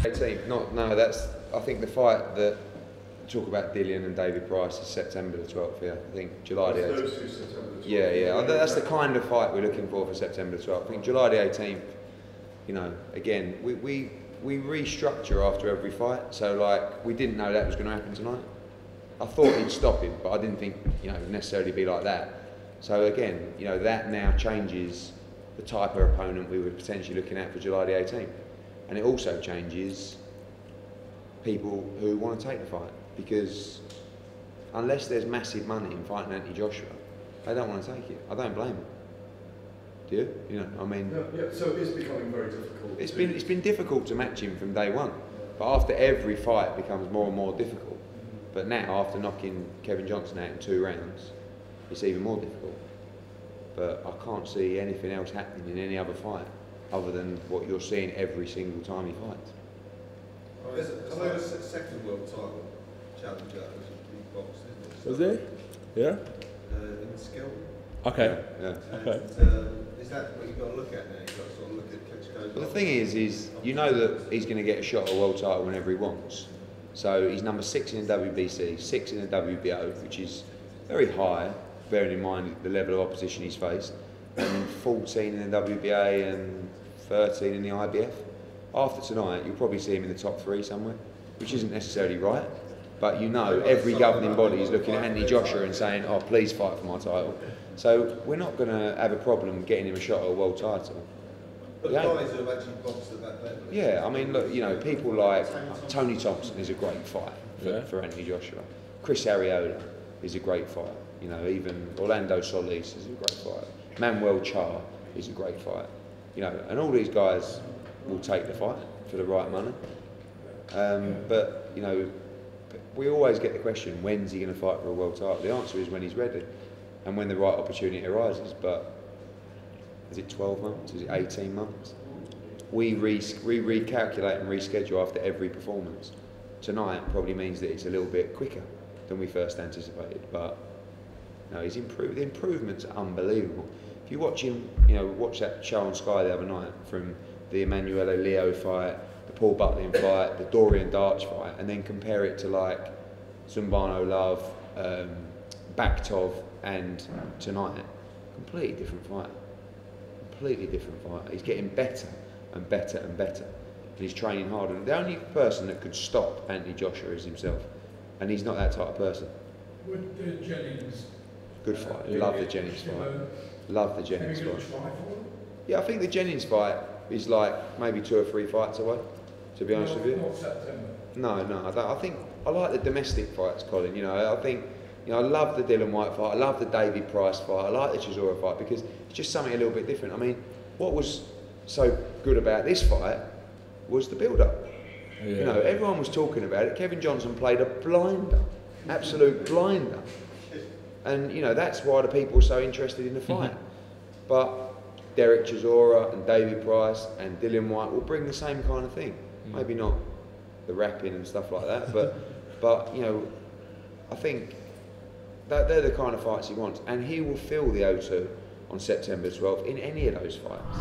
18th, no, that's, I think the fight that, talk about Dillion and David Price is September the 12th, yeah, I think July the 18th. Those two September the 12th. Yeah, that's the kind of fight we're looking for September the 12th. I think July the 18th, you know, again, we restructure after every fight, so like, we didn't know that was going to happen tonight. I thought he'd stop him, but I didn't think, you know, it would necessarily be like that. So again, you know, that now changes the type of opponent we were potentially looking at for July the 18th. And it also changes people who want to take the fight, because unless there's massive money in fighting Anthony Joshua, they don't want to take it. I don't blame them. Do you? You know, I mean... Yeah, so it is becoming very difficult. It's been difficult to match him from day one, but after every fight it becomes more and more difficult. But now, after knocking Kevin Johnson out in 2 rounds, it's even more difficult. But I can't see anything else happening in any other fight other than what you're seeing every single time he fights. There's a second world title challenger who's a big box, isn't it? Was there? Yeah? In skill. Okay. Yeah. Okay. Is that what you've got to look at now? You've got to sort of look at Klitschko's. Well, the thing is you know that he's going to get a shot at a world title whenever he wants. So he's number 6 in the WBC, 6 in the WBO, which is very high, bearing in mind the level of opposition he's faced, and 14 in the WBA and 13 in the IBF. After tonight, you'll probably see him in the top 3 somewhere, which isn't necessarily right. But you know, every governing body is looking at Anthony Joshua and saying, oh, please fight for my title. So we're not going to have a problem getting him a shot at a world title. But guys who have actually boxed at that level. Yeah, I mean, look, you know, people like Tony Thompson is a great fight for Anthony Joshua. Chris Arreola is a great fight. You know, even Orlando Solis is a great fight. Manuel Char is a great fight. You know, and all these guys will take the fight for the right money. But, you know, we always get the question, when's he going to fight for a world title? The answer is when he's ready and when the right opportunity arises. But is it 12 months? Is it 18 months? We recalculate and reschedule after every performance. Tonight probably means that it's a little bit quicker than we first anticipated, but no, he's improved. The improvements are unbelievable. If you watch him, you know, watch that show on Sky the other night, from the Emanuele Leo fight, the Paul Butlin fight, the Dorian Darch fight, and then compare it to like Zumbano Love, Bakhtov, and tonight, completely different fight. Completely different fight. He's getting better and better and better, and he's training harder. And the only person that could stop Anthony Joshua is himself, and he's not that type of person. Would the Jennings? Good fight. Love the Jennings fight. Love the Jennings fight. Yeah, I think the Jennings fight is like maybe 2 or 3 fights away. To be honest with you. Not September. No, I don't. I think I like the domestic fights, Colin. You know, I think. You know, I love the DILLION WHYTE fight, I love the David Price fight, I like the Chisora fight, because it's just something a little bit different. I mean, what was so good about this fight was the build-up. Yeah. You know, everyone was talking about it. Kevin Johnson played a blinder, absolute blinder. And, you know, that's why the people were so interested in the fight. But Dereck Chisora and David Price and DILLION WHYTE will bring the same kind of thing. Maybe not the rapping and stuff like that, but you know, I think they're the kind of fights he wants, and he will fill the O2 on September 12th in any of those fights.